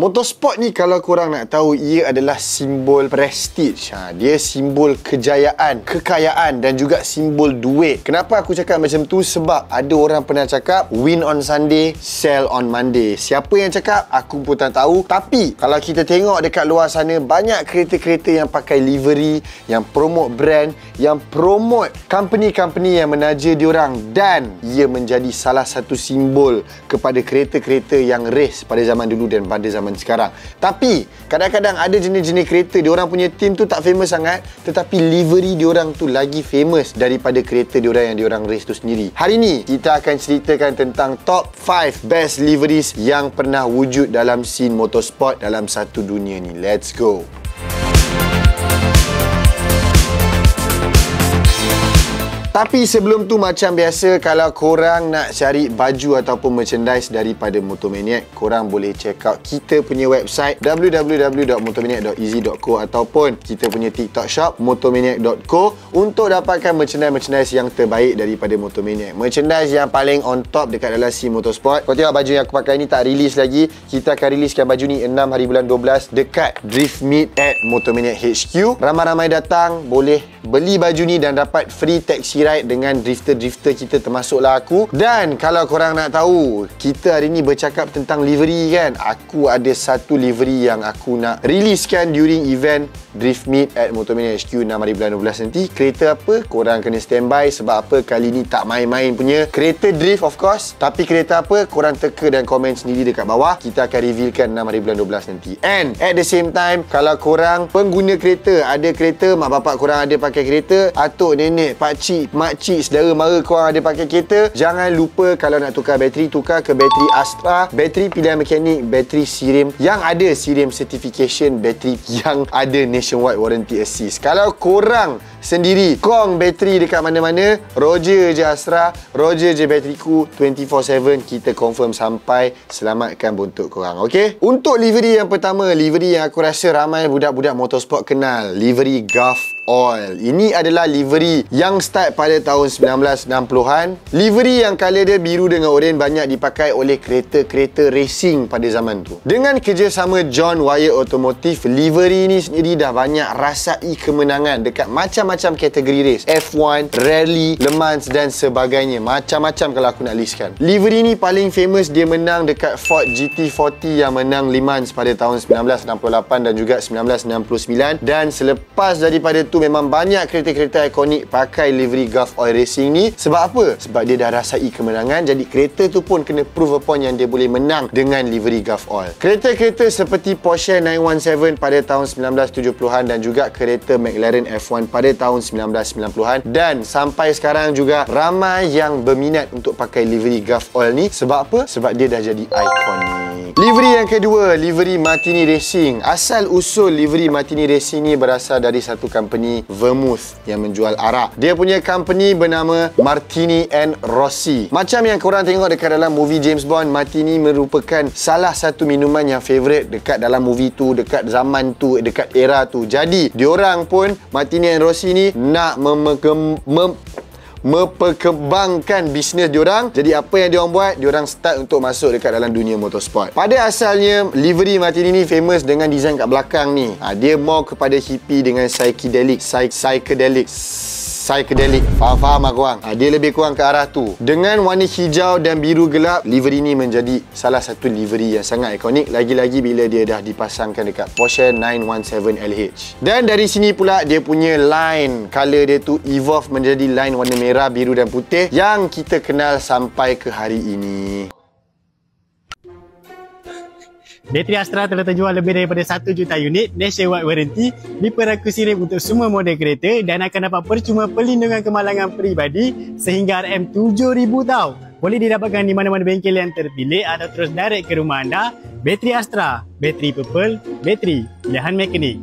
Motorsport ni kalau korang nak tahu, ia adalah simbol prestige. Dia simbol kejayaan, kekayaan dan juga simbol duit. Kenapa aku cakap macam tu? Sebab ada orang pernah cakap win on Sunday, sell on Monday. Siapa yang cakap? Aku pun tak tahu. Tapi kalau kita tengok dekat luar sana, banyak kereta-kereta yang pakai livery, yang promote brand, yang promote company-company yang menaja diorang, dan ia menjadi salah satu simbol kepada kereta-kereta yang race pada zaman dulu dan pada zaman sekarang. Tapi kadang-kadang ada jenis-jenis kereta diorang punya team tu tak famous sangat, tetapi livery diorang tu lagi famous daripada kereta diorang yang diorang race tu sendiri. Hari ni kita akan ceritakan tentang top 5 best liveries yang pernah wujud dalam scene motorsport dalam satu dunia ni. Let's go. Tapi sebelum tu, macam biasa, kalau korang nak cari baju ataupun merchandise daripada Motomaniac, korang boleh check out kita punya website www.motomaniac.easy.co ataupun kita punya TikTok shop motomaniac.co untuk dapatkan merchandise yang terbaik daripada Motomaniac. Merchandise yang paling on top dekat dalam scene motorsport. Kau tengok baju yang aku pakai ni tak release lagi. Kita akan releasekan baju ni 6 hari bulan 12 dekat Drift Meet at Motomaniac HQ. Ramai-ramai datang, boleh beli baju ni dan dapat free taxi ride dengan drifter-drifter kita, termasuklah aku. Dan kalau korang nak tahu, kita hari ni bercakap tentang livery kan. Aku ada satu livery yang aku nak releasekan during event Drift Meet at Motomaniac HQ 6 hari bulan 12 nanti. Kereta apa? Korang kena standby. Sebab apa? Kali ni tak main-main punya. Kereta drift of course. Tapi kereta apa? Korang teka dan komen sendiri dekat bawah. Kita akan revealkan 6 hari bulan 12 nanti. And at the same time, kalau korang pengguna kereta, ada kereta, mak bapak korang ada pakai kereta, atuk, nenek, pakcik, makcik, saudara mara korang ada pakai kereta, jangan lupa kalau nak tukar bateri, tukar ke bateri Astra, bateri pilihan mekanik, bateri Sirim yang ada Sirim certification, bateri yang ada nationwide warranty assist. Kalau korang sendiri kong bateri dekat mana-mana, Roger je Astra, Roger je bateriku, 24/7 kita confirm sampai selamatkan bontot korang. Ok? Untuk livery yang pertama, livery yang aku rasa ramai budak-budak motorsport kenal, livery Gulf Oil. Ini adalah livery yang start pada tahun 1960-an. Livery yang colour dia biru dengan oren banyak dipakai oleh kereta-kereta racing pada zaman tu. Dengan kerjasama John Wyer Automotive, livery ni sendiri dah banyak rasai kemenangan dekat macam-macam kategori race. F1, Rally, Le Mans dan sebagainya. Macam-macam kalau aku nak listkan. Livery ni paling famous, dia menang dekat Ford GT40 yang menang Le Mans pada tahun 1968 dan juga 1969. Dan selepas daripada tu memang banyak kereta-kereta ikonik pakai livery Gulf Oil Racing ni. Sebab apa? Sebab dia dah rasai kemenangan. Jadi kereta tu pun kena prove upon yang dia boleh menang dengan livery Gulf Oil. Kereta-kereta seperti Porsche 917 pada tahun 1970-an dan juga kereta McLaren F1 pada tahun 1990-an. Dan sampai sekarang juga ramai yang berminat untuk pakai livery Gulf Oil ni. Sebab apa? Sebab dia dah jadi ikonik. Livery yang kedua, livery Martini Racing. Asal usul livery Martini Racing ni berasal dari satu company Vermouth yang menjual arak. Dia punya company bernama Martini and Rossi. Macam yang korang tengok dekat dalam movie James Bond, Martini merupakan salah satu minuman yang favourite dekat dalam movie tu, dekat zaman tu, dekat era tu. Jadi diorang pun, Martini and Rossi ni nak memperkembangkan bisnes diorang. Jadi apa yang diorang buat? Diorang start untuk masuk dekat dalam dunia motorsport. Pada asalnya livery Martini ni famous dengan design kat belakang ni. Dia more kepada hippie dengan psychedelic. Faham lah korang? Dia lebih kurang ke arah tu. Dengan warna hijau dan biru gelap, livery ni menjadi salah satu livery yang sangat ikonik. Lagi-lagi bila dia dah dipasangkan dekat Porsche 917 LH. Dan dari sini pula dia punya line color dia tu evolve menjadi line warna merah, biru dan putih yang kita kenal sampai ke hari ini. Bateri Astra telah terjual lebih daripada 1 juta unit, nationwide warranty, diperlaku Sirim untuk semua model kereta dan akan dapat percuma perlindungan kemalangan peribadi sehingga RM7,000 tau. Boleh didapatkan di mana-mana bengkel yang terpilih atau terus direct ke rumah anda. Bateri Astra, bateri Purple, bateri pilihan mekanik.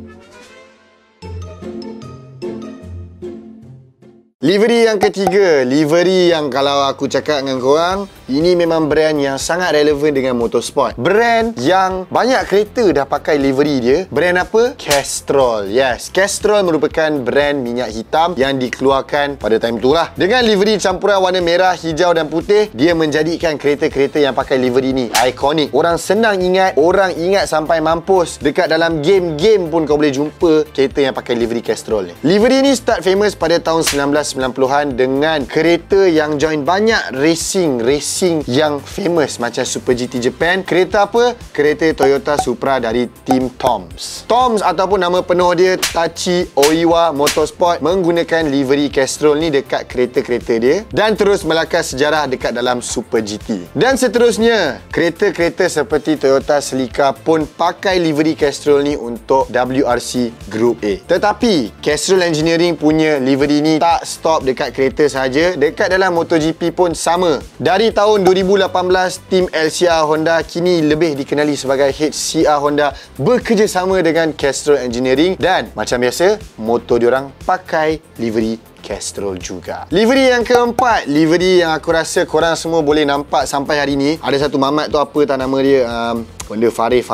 Livery yang ketiga, livery yang kalau aku cakap dengan korang, Ini memang brand yang sangat relevan dengan motorsport. Brand yang banyak kereta dah pakai livery dia. Brand apa? Castrol. Yes, Castrol merupakan brand minyak hitam yang dikeluarkan pada time tu lah. Dengan livery campuran warna merah, hijau dan putih, dia menjadikan kereta-kereta yang pakai livery ni ikonik. Orang senang ingat, orang ingat sampai mampus. Dekat dalam game-game pun kau boleh jumpa kereta yang pakai livery Castrol ni. Livery ni start famous pada tahun 1990-an dengan kereta yang join banyak racing yang famous macam Super GT Japan. Kereta apa? Kereta Toyota Supra dari tim Toms. Toms ataupun nama penuh dia Tachi Oiwa Motorsport menggunakan livery Castrol ni dekat kereta-kereta dia dan terus melakar sejarah dekat dalam Super GT. Dan seterusnya, kereta-kereta seperti Toyota Celica pun pakai livery Castrol ni untuk WRC Group A. Tetapi Castrol Engineering punya livery ni tak stop dekat kereta saja, dekat dalam MotoGP pun sama. Dari tahun 2018, tim LCR Honda, kini lebih dikenali sebagai HCR Honda, bekerjasama dengan Castrol Engineering dan macam biasa, motor diorang pakai livery Castrol juga. Livery yang keempat, livery yang aku rasa korang semua boleh nampak sampai hari ni. Ada satu mamat tu, apa tak nama dia, benda Faris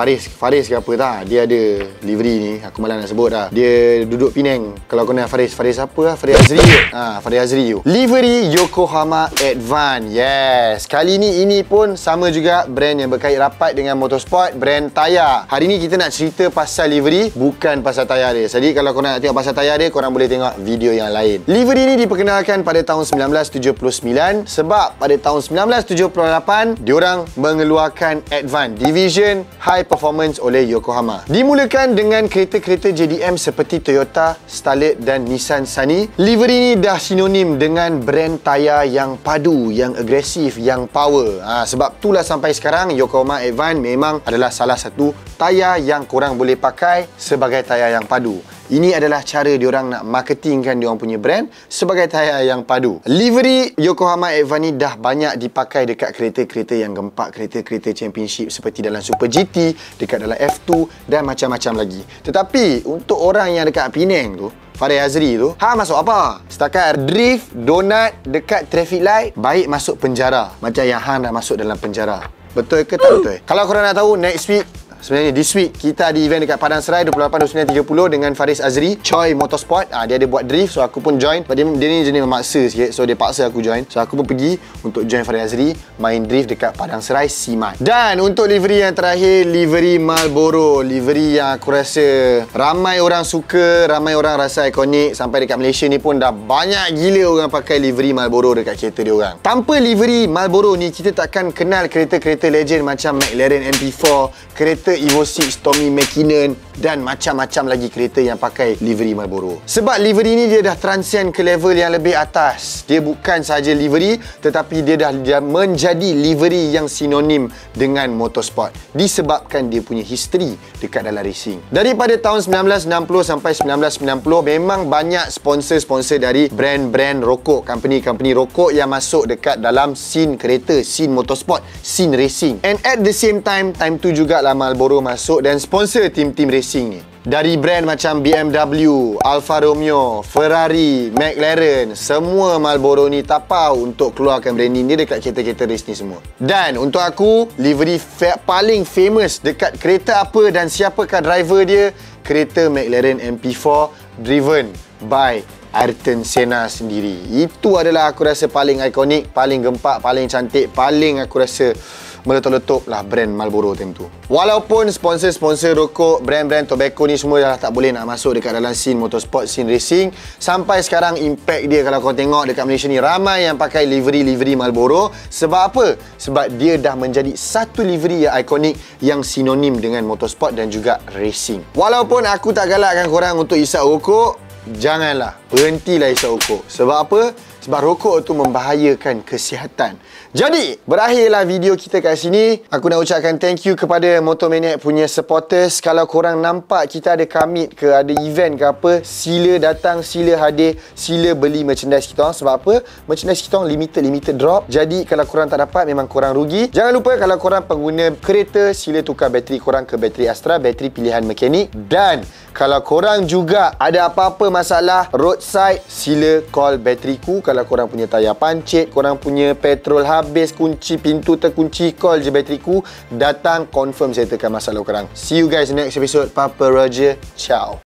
ke apa tak. Dia ada livery ni, aku malah nak sebut dah. Dia duduk Penang. Kalau kau nak Faris apa lah? Faris Azri. Faris Azri tu. Livery Yokohama Advan. Yes. Kali ni ini pun sama juga, brand yang berkait rapat dengan motorsport, brand tayar. Hari ni kita nak cerita pasal livery, bukan pasal tayar dia. Jadi kalau korang nak tengok pasal tayar dia, korang boleh tengok video yang lain. Livery ni diperkenalkan pada tahun 1979 sebab pada tahun 1978 diorang mengeluarkan Advan Division High Performance oleh Yokohama. Dimulakan dengan kereta-kereta JDM seperti Toyota Starlet dan Nissan Sunny. Livery ni dah sinonim dengan brand tayar yang padu, yang agresif, yang power. Sebab itulah sampai sekarang Yokohama Advan memang adalah salah satu tayar yang korang boleh pakai sebagai tayar yang padu. Ini adalah cara diorang nak marketingkan diorang punya brand sebagai tayar yang padu. Livery Yokohama Advan ni dah banyak dipakai dekat kereta-kereta yang gempak, kereta-kereta championship seperti dalam Super GT, dekat dalam F2 dan macam-macam lagi. Tetapi untuk orang yang dekat Penang tu, Faris Azri tu, masuk apa? Setakat drift, donat dekat traffic light, baik masuk penjara. Macam yang nak masuk dalam penjara. Betul ke tak betul? Kalau korang nak tahu, next week, sebenarnya this week kita ada event dekat Padang Serai 28-29-30 dengan Faris Azri, Choi Motorsport. Dia ada buat drift, so aku pun join. Dia ni jenis memaksa sikit, so dia paksa aku join. So aku pun pergi untuk join Faris Azri main drift dekat Padang Serai Simat. Dan untuk livery yang terakhir, livery Marlboro. Livery yang aku rasa ramai orang suka, ramai orang rasa ikonik. Sampai dekat Malaysia ni pun dah banyak gila orang pakai livery Marlboro dekat kereta dia orang. Tanpa livery Marlboro ni, kita takkan kenal kereta-kereta legend macam McLaren MP4, kereta Evo 6 Tommy McKinnon dan macam-macam lagi kereta yang pakai livery Marlboro. Sebab livery ni dia dah transcend ke level yang lebih atas. Dia bukan sahaja livery, tetapi dia dah menjadi livery yang sinonim dengan motorsport disebabkan dia punya history dekat dalam racing. Daripada tahun 1960 sampai 1990 memang banyak sponsor-sponsor dari brand-brand rokok, company-company rokok yang masuk dekat dalam scene kereta, scene motorsport, scene racing. And at the same time tu jugalah Marlboro masuk dan sponsor tim-tim racing ni. Dari brand macam BMW, Alfa Romeo, Ferrari, McLaren, semua Marlboro ni tapau untuk keluarkan branding dia dekat kereta-kereta race ni semua. Dan untuk aku, livery paling famous dekat kereta apa dan siapakah driver dia? Kereta McLaren MP4 driven by Ayrton Senna sendiri. Itu adalah aku rasa paling ikonik, paling gempak, paling cantik, paling aku rasa meletup-letup lah brand Marlboro time tu. Walaupun sponsor-sponsor rokok, brand-brand tobacco ni semua dah tak boleh nak masuk dekat dalam scene motorsport, scene racing, sampai sekarang impact dia kalau kau tengok dekat Malaysia ni ramai yang pakai livery Marlboro. Sebab apa? Sebab dia dah menjadi satu livery yang ikonik, yang sinonim dengan motorsport dan juga racing. Walaupun aku tak galakkan korang untuk isap rokok, janganlah, berhentilah isap rokok. Sebab apa? Sebab rokok tu membahayakan kesihatan. Jadi, berakhirlah video kita kat sini. Aku nak ucapkan thank you kepada Motomaniac punya supporters. Kalau korang nampak kita ada commit ke, ada event ke apa, sila datang, sila hadir, sila beli merchandise kita. Sebab apa? Merchandise kita limited drop. Jadi, kalau korang tak dapat, memang korang rugi. Jangan lupa kalau korang pengguna kereta, sila tukar bateri korang ke bateri Astra, bateri pilihan mekanik. Dan kalau korang juga ada apa-apa masalah road roadside, sila call bateriku. Kalau korang punya tayar pancit, korang punya petrol habis, kunci pintu terkunci, call je bateriku. Datang, confirm settlekan masalah korang. See you guys next episode. Papa Roger, ciao.